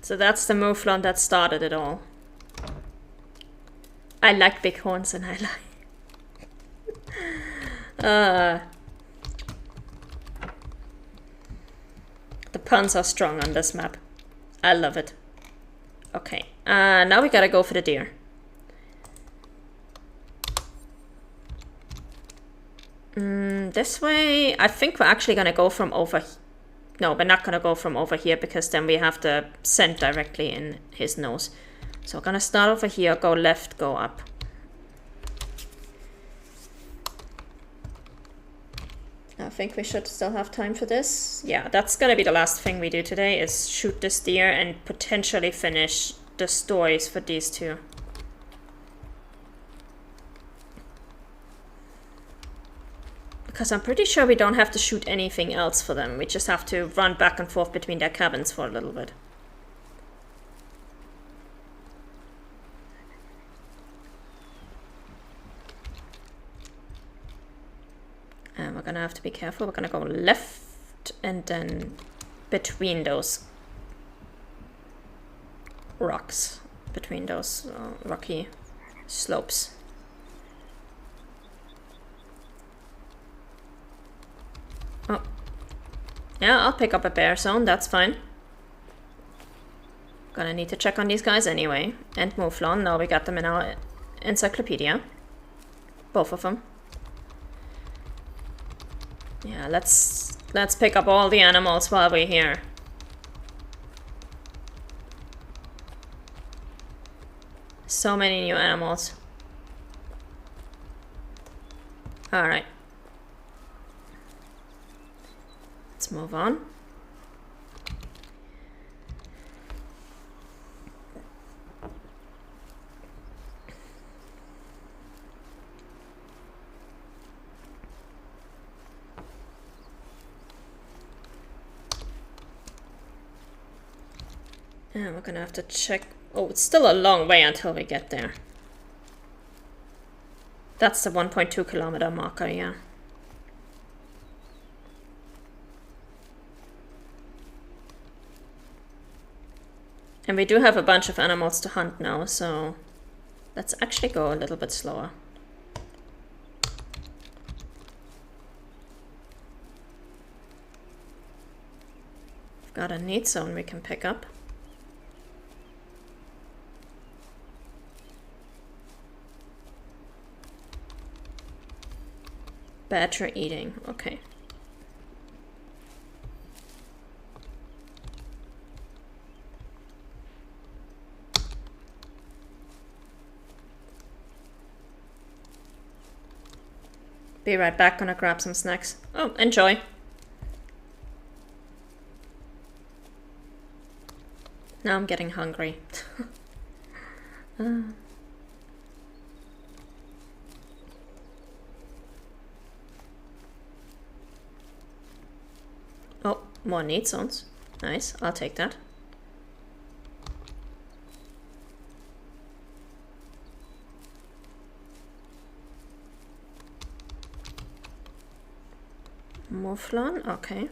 So that's the mouflon that started it all. I like big horns and I like... the puns are strong on this map. I love it. Okay, now we gotta go for the deer. This way, I think we're actually gonna go from over here. No, we're not gonna go from over here because then we have the scent directly in his nose. So we're gonna start over here, go left, go up. I think we should still have time for this. Yeah, that's gonna be the last thing we do today, is shoot this deer and potentially finish the stories for these two. Because I'm pretty sure we don't have to shoot anything else for them. We just have to run back and forth between their cabins for a little bit. And we're gonna have to be careful. We're gonna go left and then between those rocks, between those rocky slopes. Oh, yeah, I'll pick up a bear zone, that's fine. Gonna need to check on these guys anyway. And mouflon, now we got them in our encyclopedia. Both of them. Yeah, let's pick up all the animals while we're here. So many new animals. Alright. Let's move on. And we're gonna have to check. Oh, it's still a long way until we get there. That's the 1.2 kilometer marker, yeah. And we do have a bunch of animals to hunt now, so let's actually go a little bit slower. We've got a need zone we can pick up. Badger eating, okay. Be right back, gonna grab some snacks. Oh, enjoy. Now I'm getting hungry. Oh, more need zones. Nice, I'll take that. Mouflon, okay.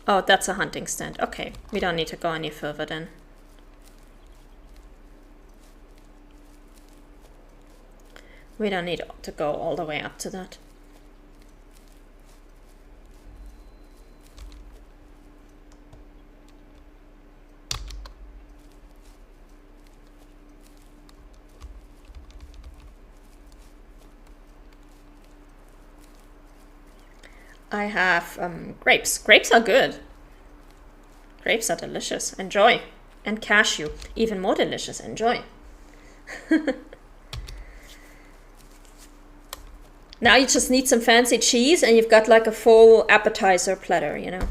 Oh, that's a hunting stand. Okay, we don't need to go any further then. We don't need to go all the way up to that. I have grapes. Grapes are good. Grapes are delicious. Enjoy. And cashew. Even more delicious. Enjoy. Now you just need some fancy cheese and you've got like a full appetizer platter, you know.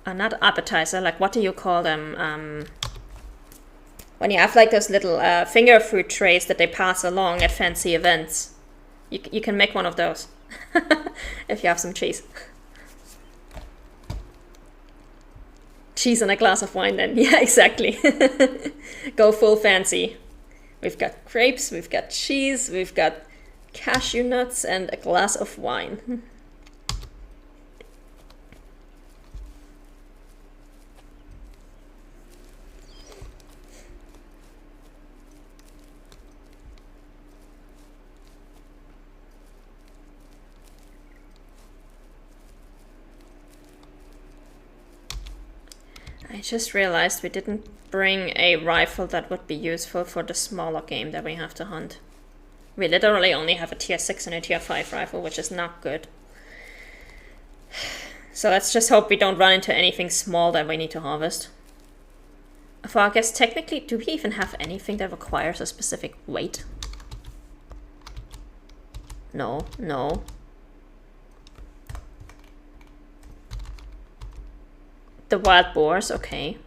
Not appetizer, like what do you call them? When you have like those little finger food trays that they pass along at fancy events. You can make one of those if you have some cheese. cheese and a glass of wine then. Yeah, exactly. Go full fancy. We've got grapes, we've got cheese, we've got cashew nuts, and a glass of wine. I just realized we didn't bring a rifle that would be useful for the smaller game that we have to hunt. We literally only have a tier 6 and a tier 5 rifle, which is not good. So let's just hope we don't run into anything small that we need to harvest. For I guess technically, do we even have anything that requires a specific weight? No, no. The wild boars, okay.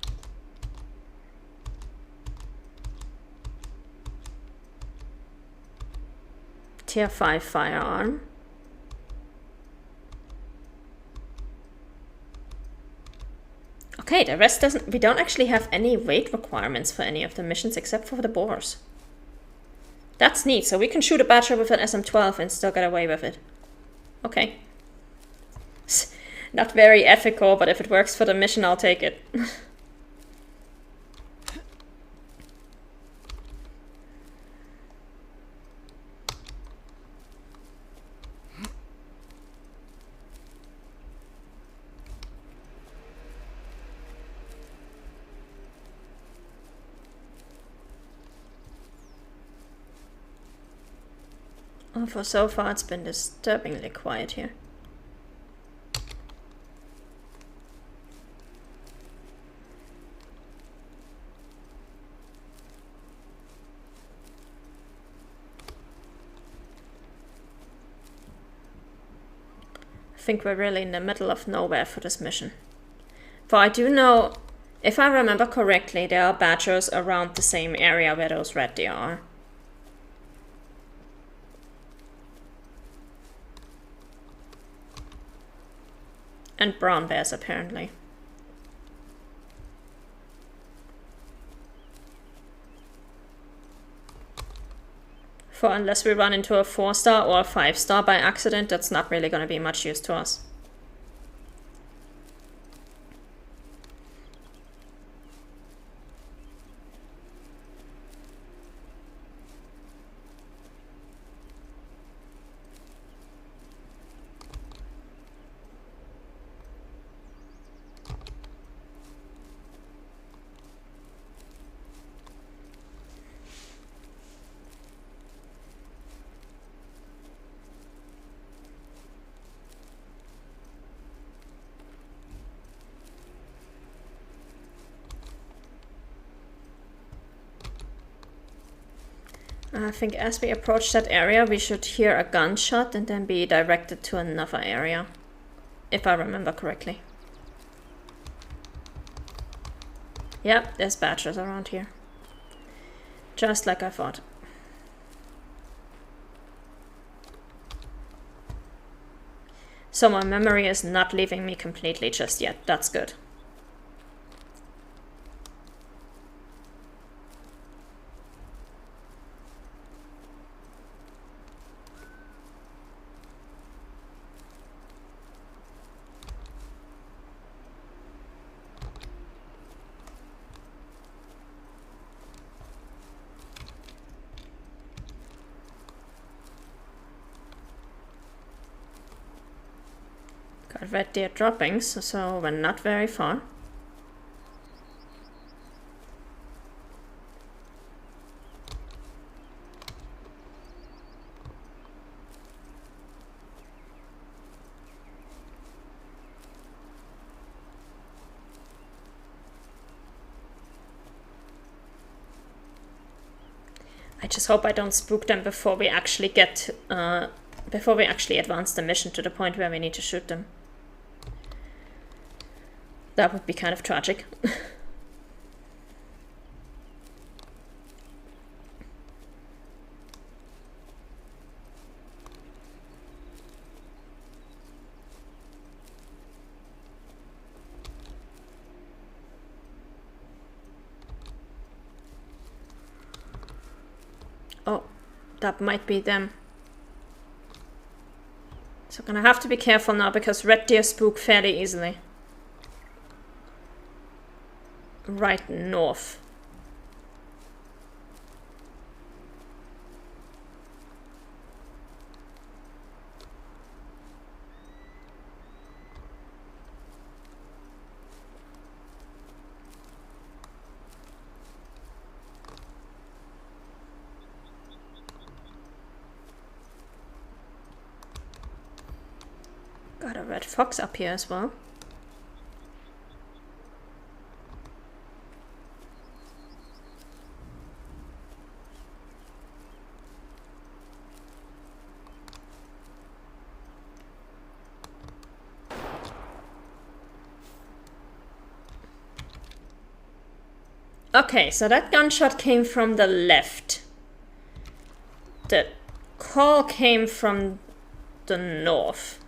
Tier 5 firearm. Okay, the rest doesn't... We don't actually have any weight requirements for any of the missions except for the boars. That's neat, so we can shoot a badger with an SM-12 and still get away with it. Okay. Not very ethical, but if it works for the mission, I'll take it. Oh, for so far, it's been disturbingly quiet here. I think we're really in the middle of nowhere for this mission. For I do know, if I remember correctly, there are badgers around the same area where those red deer are. And brown bears, apparently. For unless we run into a 4-star or a 5-star by accident, that's not really going to be much use to us. I think as we approach that area, we should hear a gunshot and then be directed to another area, if I remember correctly. Yep, there's badgers around here. Just like I thought. So my memory is not leaving me completely just yet. That's good. Got red deer droppings, so we're not very far. I just hope I don't spook them before we actually get, before we actually advance the mission to the point where we need to shoot them. That would be kind of tragic. that might be them. So I'm gonna have to be careful now because red deer spook fairly easily. Right north. Got a red fox up here as well. Okay, so that gunshot came from the left. The call came from the north.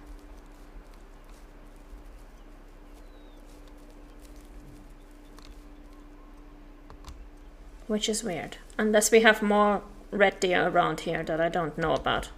Which is weird. Unless we have more red deer around here that I don't know about.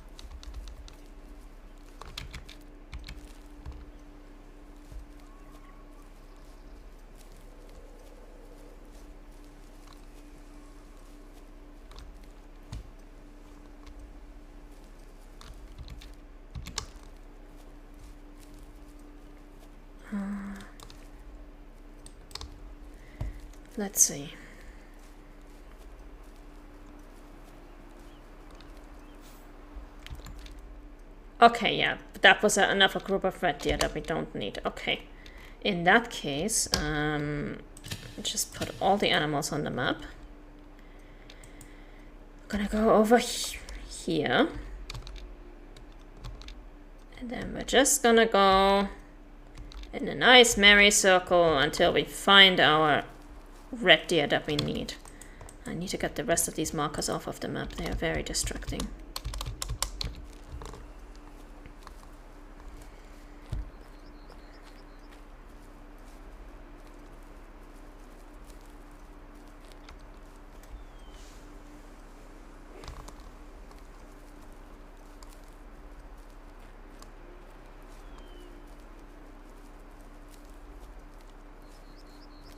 Let's see. Okay, yeah, but that was another group of red deer that we don't need. Okay, in that case, just put all the animals on the map. I'm gonna go over here. And then we're just gonna go in a nice merry circle until we find our red deer that we need. I need to get the rest of these markers off of the map. They are very distracting.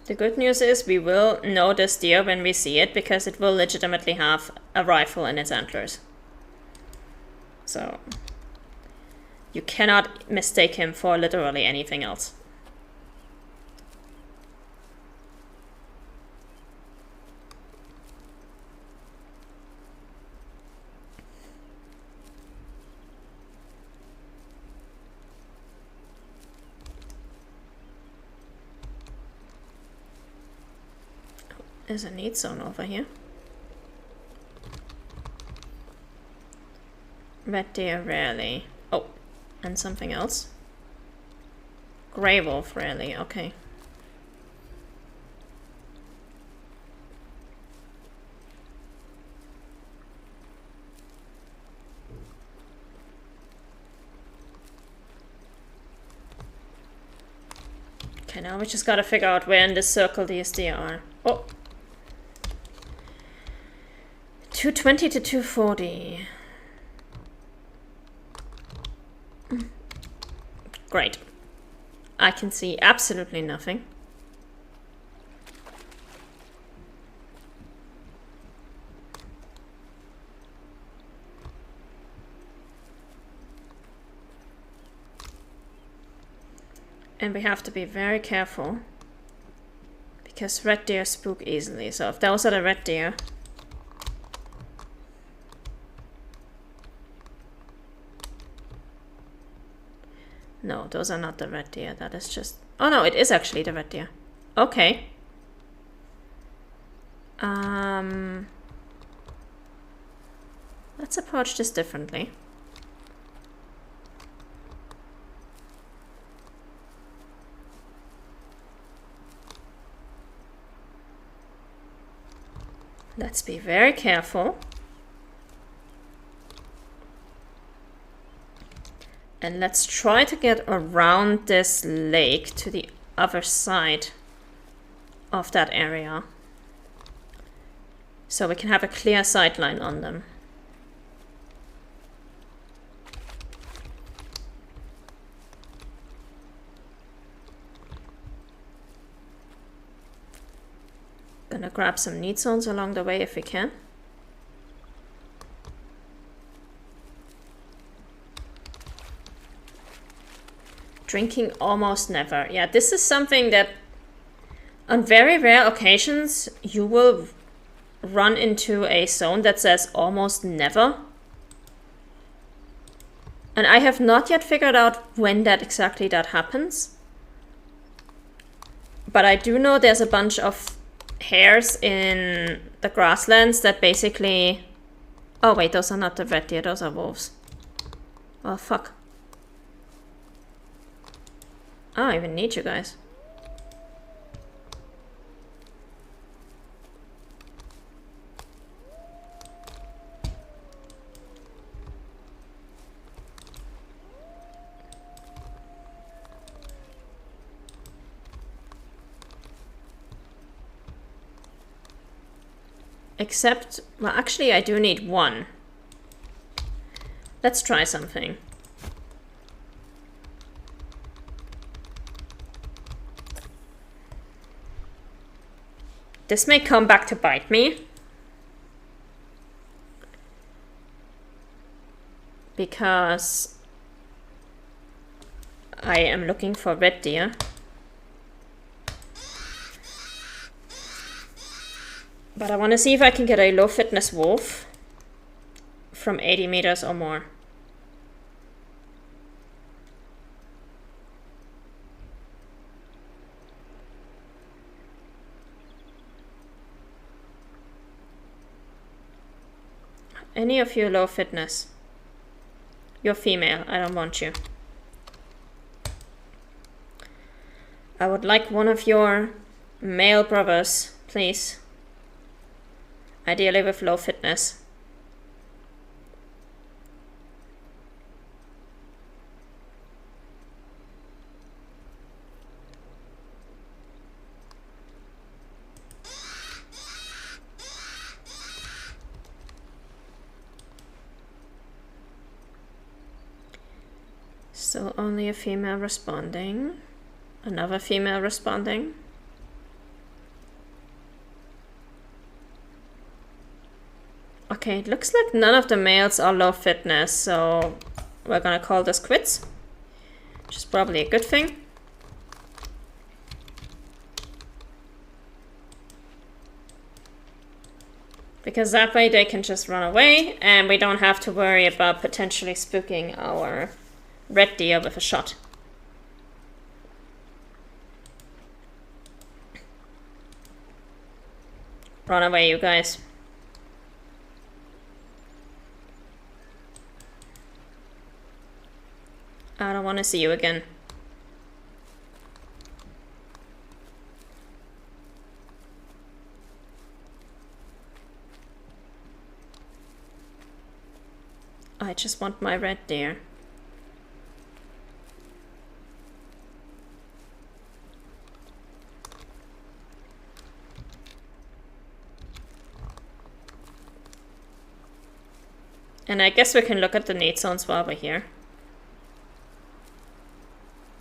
The good news is we will know this deer when we see it because it will legitimately have a rifle in its antlers. So you cannot mistake him for literally anything else. There's a need zone over here. Red deer rarely. Oh, and something else. Grey wolf rarely, okay. Okay, now we just gotta figure out where in this circle these deer are. Oh! 220 to 240. Great. I can see absolutely nothing. And we have to be very careful because red deer spook easily. So if those are the red deer, no, those are not the red deer. That is just... Oh no, it is actually the red deer. Okay. Let's approach this differently. Let's be very careful. And let's try to get around this lake to the other side of that area. So we can have a clear sight line on them. Gonna grab some need zones along the way if we can. Drinking almost never. Yeah, this is something that on very rare occasions you will run into a zone that says almost never. And I have not yet figured out when exactly that happens. But I do know there's a bunch of hares in the grasslands that basically... Oh wait, those are not the red deer, those are wolves. Well, fuck. I don't even need you guys. Except, well, actually I do need one. Let's try something. This may come back to bite me. Because I am looking for red deer. But I want to see if I can get a low fitness wolf from 80 meters or more. Any of you low fitness? You're female, I don't want you. I would like one of your male brothers, please. Ideally with low fitness. Still only a female responding. Another female responding. Okay, it looks like none of the males are low fitness, so we're gonna call this quits. Which is probably a good thing. Because that way they can just run away and we don't have to worry about potentially spooking our red deer with a shot. Run away, you guys. I don't want to see you again. I just want my red deer. And I guess we can look at the need zones while we're here.